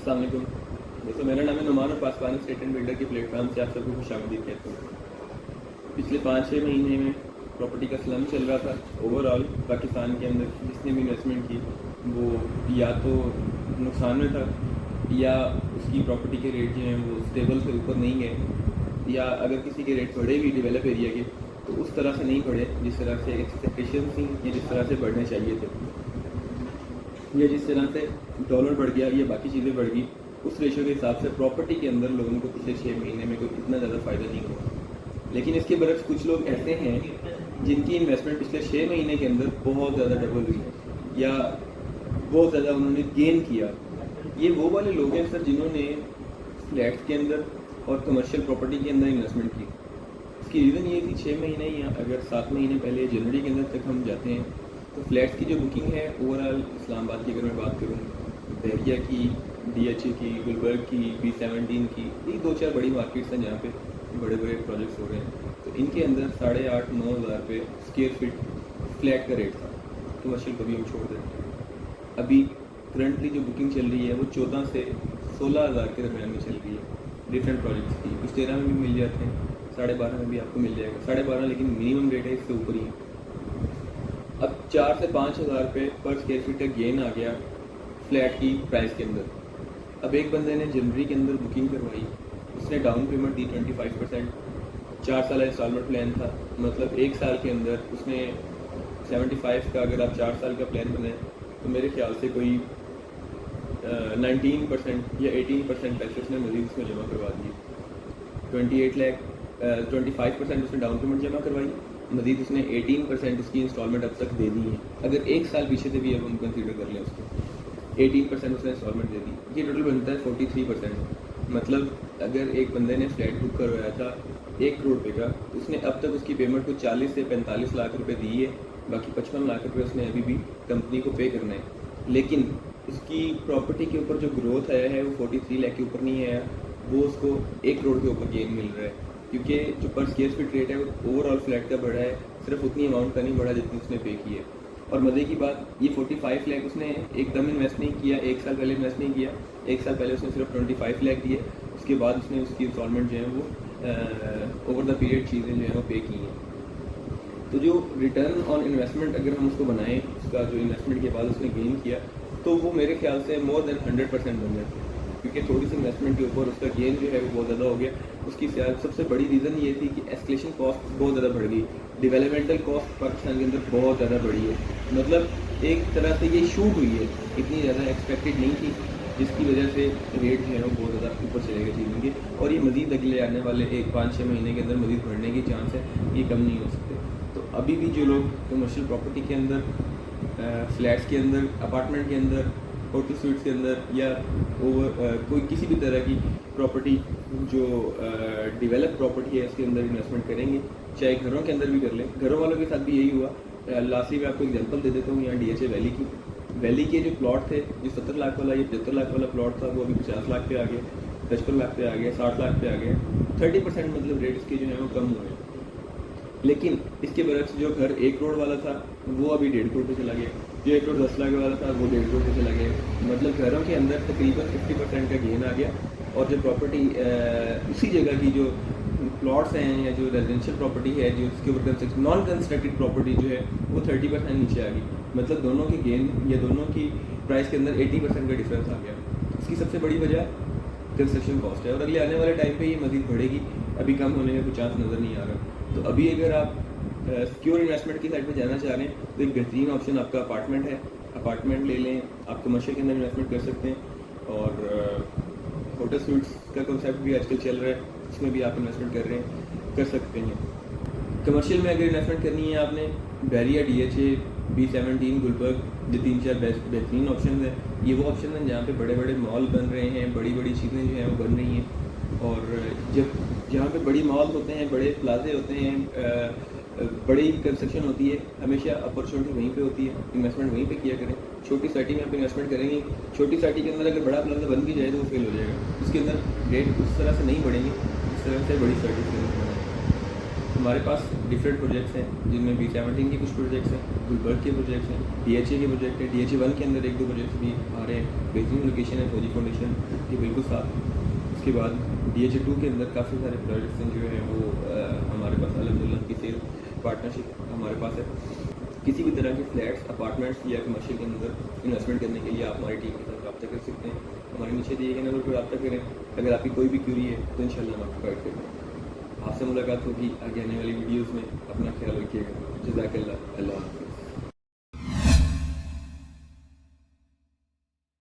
अस्सलाम वालेकुम। दोस्तों, मेरा नाम है नुमान और पाकिस्तानी स्टेट एंड बिल्डर के प्लेटफॉर्म से आप सबको खुशामदीद कहता हूँ। पिछले 5-6 महीने में प्रॉपर्टी का स्लम चल रहा था ओवरऑल पाकिस्तान के अंदर। जिसने भी इन्वेस्टमेंट की वो या तो नुकसान में था, या उसकी प्रॉपर्टी के रेट जो हैं वो स्टेबल से ऊपर नहीं गए, या अगर किसी के रेट बढ़े भी डेवलप एरिया के तो उस तरह से नहीं बढ़े जिस तरह से एक्सपेक्टेशन थी या जिस तरह से बढ़ने चाहिए थे, या जिस तरह से डॉलर बढ़ गया या बाकी चीज़ें बढ़ गई। उस रेशो के हिसाब से प्रॉपर्टी के अंदर लोगों को पिछले 6 महीने में कोई इतना ज़्यादा फ़ायदा नहीं हुआ। लेकिन इसके बरक्स कुछ लोग ऐसे हैं जिनकी इन्वेस्टमेंट पिछले 6 महीने के अंदर बहुत ज़्यादा डबल हुई या बहुत ज़्यादा उन्होंने गेन किया। ये वो वाले लोग हैं सर जिन्होंने फ्लैट्स के अंदर और कमर्शियल प्रॉपर्टी के अंदर इन्वेस्टमेंट की। इसकी रीज़न ये थी 6 महीने या अगर 7 महीने पहले जनवरी के अंदर तक हम जाते हैं तो फ्लैट्स की जो बुकिंग है ओवरऑल इस्लामाबाद की अगर मैं बात करूँ, बहरिया की, DHA की, गुलबर्ग की, B17 की, ये 2-4 बड़ी मार्केट्स हैं जहाँ पे बड़े बड़े प्रोजेक्ट्स हो रहे हैं। तो इनके अंदर 8,500-9 हज़ार रुपये स्क्वायर फीट फ्लैट का रेट था। कमर्शियल कभी हम छोड़ दें। अभी करंटली जो बुकिंग चल रही है वो 14 से 16 हज़ार के दरमियान में चल रही है डिफरेंट प्रोजेक्ट्स की। कुछ 13 में भी मिल जाते हैं, 12.5 में भी आपको मिल जाएगा। 12.5 लेकिन मिनिमम रेट है, इससे ऊपर ही है। अब 4 से 5 हज़ार रुपये पर स्क्वायर फीट का गेन आ गया फ्लैट की प्राइस के अंदर। अब एक बंदे ने जनवरी के अंदर बुकिंग करवाई, उसने डाउन पेमेंट दी 25%, 4 साल इंस्टॉलमेंट प्लान था, मतलब 1 साल के अंदर उसने 75 का, अगर आप 4 साल का प्लान बनाएं तो मेरे ख्याल से कोई 19% या 18% पैसे उसने मजीद उसमें जमा करवा दिए। 25% उसने डाउन पेमेंट जमा करवाई, मजीद उसने 18% उसकी इंस्टॉलमेंट अब तक दे दी है। अगर 1 साल पीछे से भी अब हम कंसीडर कर लें उसको, 18% उसने इंस्टॉलमेंट दे दी, ये टोटल बनता है 43%। मतलब अगर एक बंदे ने फ्लैट बुक करवाया था 1 करोड़ रुपये का, उसने अब तक उसकी पेमेंट को 40 से 45 लाख रुपए दी है, बाकी 55 लाख रुपए उसने अभी भी कंपनी को पे करना है। लेकिन उसकी प्रॉपर्टी के ऊपर जो ग्रोथ आया है वो 43 लाख के ऊपर नहीं आया, वो उसको 1 करोड़ के ऊपर गेन मिल रहा है, क्योंकि जो पर स्क्वायर फीट रेट है वो ओवरऑल फ्लैट का बढ़ा है, सिर्फ उतनी अमाउंट का नहीं बढ़ा जितनी उसने पे की है। और मज़े की बात, ये 45 लाख उसने एकदम इन्वेस्ट नहीं किया, 1 साल पहले इन्वेस्ट नहीं किया। 1 साल पहले उसने सिर्फ 25 लाख दिए, उसके बाद उसने उसकी इंस्टॉलमेंट जो है वो ओवर द पीरियड चीज़ें जो हैं वो पे की हैं। तो जो रिटर्न ऑन इन्वेस्टमेंट अगर हम उसको बनाएं, उसका जो इन्वेस्टमेंट के बाद उसने गेन किया, तो वो मेरे ख्याल से मोर देन 100% बन जाता है, क्योंकि थोड़ी सी इन्वेस्टमेंट के ऊपर उसका गेन जो है वो बहुत ज़्यादा हो गया। उसकी सबसे बड़ी रीज़न ये थी कि एस्केलेशन कॉस्ट बहुत ज़्यादा बढ़ गई, डेवलपमेंटल कॉस्ट पाकिस्तान के अंदर बहुत ज़्यादा बढ़ी है। मतलब एक तरह से ये शूट हुई है, इतनी ज़्यादा एक्सपेक्टेड नहीं थी, जिसकी वजह से रेट जो है वो बहुत ज़्यादा ऊपर चले गए चीज़ों के, और ये मज़ीद अगले आने वाले 1-5-6 महीने के अंदर मज़ीद बढ़ने की चांस है, ये कम नहीं हो सकते। तो अभी भी जो लोग कमर्शियल प्रॉपर्टी के अंदर, फ्लैट्स के अंदर, अपार्टमेंट के अंदर, होटल स्वीट्स के अंदर, या कोई किसी भी तरह की प्रॉपर्टी जो डेवलप प्रॉपर्टी है उसके अंदर इन्वेस्टमेंट करेंगे, चाहे घरों के अंदर भी कर लें। घरों वालों के साथ भी यही हुआ। लास्टली मैं आपको एग्जांपल दे देता हूँ, यहाँ DHA वैली के जो प्लॉट थे, जो 70 लाख वाला या 75 लाख वाला प्लॉट था, वो अभी 50 लाख पे आ गया, 55 लाख पे आ गया, 60 लाख पे आ गया। 30% मतलब रेट इसके जो है वो कम हुए। लेकिन इसके बरक्स जो घर 1 करोड़ वाला था वो अभी 1.5 करोड़ पे चला गया, जो 1 करोड़ 10 लाख वाला था वो 1.5 करोड़ पे चला गया। मतलब घरों के अंदर तकरीबन 50% का गेन आ गया। और जो प्रॉपर्टी उसी जगह की जो प्लॉट्स हैं या जो रेजिडेंशियल प्रॉपर्टी है, जो उसके ऊपर नॉन कंस्ट्रक्टेड प्रॉपर्टी जो है वो 30% नीचे आ गई। मतलब दोनों के गेन या दोनों की प्राइस के अंदर 80% का डिफरेंस आ गया। इसकी सबसे बड़ी वजह कंस्ट्रक्शन कॉस्ट है, और अगले आने वाले टाइम पे ये मज़ीद बढ़ेगी, अभी कम होने का कोई चांस नज़र नहीं आ रहा। तो अभी अगर आप सिक्योर इन्वेस्टमेंट की साइड पे जाना चाह रहे हैं तो एक बेहतरीन ऑप्शन आपका अपार्टमेंट है। अपार्टमेंट ले लें, आप कमर्शियल के अंदर इन्वेस्टमेंट कर सकते हैं, और होटल स्वीट्स का कंसेप्ट भी आजकल चल रहा है, उसमें भी आप इन्वेस्टमेंट कर सकते हैं। कमर्शियल में अगर इन्वेस्टमेंट करनी है आपने, बहरिया, DHA, B17, गुलबर्ग, ये 3-4 बेहतरीन ऑप्शन है। ये वो ऑप्शन हैं जहाँ पे बड़े बड़े मॉल बन रहे हैं, बड़ी बड़ी चीज़ें जो हैं वो बन रही हैं। और जहाँ पे बड़ी मॉल होते हैं, बड़े प्लाजे होते हैं, बड़ी कंस्ट्रक्शन होती है, हमेशा अपॉर्चुनिटी वहीं पे होती है, इन्वेस्टमेंट वहीं पे किया करें। छोटी सिटी में आप इन्वेस्टमेंट करेंगे, छोटी सिटी के अंदर अगर बड़ा प्लाजा बन भी जाए तो वो फेल हो जाएगा, उसके अंदर रेट उस तरह से नहीं बढ़ेंगे जिस तरह से बड़ी सिटी के अंदर बढ़ेंगे। हमारे पास डिफरेंट प्रोजेक्ट्स हैं जिनमें B17 के कुछ प्रोजेक्ट्स हैं, गुलबर्ग के प्रोजेक्ट्स हैं, DHA के प्रोजेक्ट हैं। DHA 1 के अंदर 1-2 प्रोजेक्ट्स भी आ रहे हैं, बेहतरीन लोकेशन है फौजी फाउंडेशन के बिल्कुल साथ। उसके बाद DHA 2 के अंदर काफ़ी सारे प्रोजेक्ट्स हैं जो हैं वो हमारे पास अल्हम्दुलिल्लाह की सेल पार्टनरशिप हमारे पास है। किसी भी तरह के फ्लैट्स, अपार्टमेंट्स या कमर्शियल के अंदर इन्वेस्टमेंट करने के लिए आप हमारी टीम के साथ रब्ता कर सकते हैं। हमारे नीचे दिए गए नंबर पर रब्ता करें। अगर आपकी कोई भी क्यूरी है तो इंशाल्लाह हम आपको गाइड करेंगे। आपसे मुलाकात होगी आगे आने वाली वीडियोज़ में। अपना ख्याल रखिएगा। जज़ाकल्लाह। अल्लाह हाफ़िज़।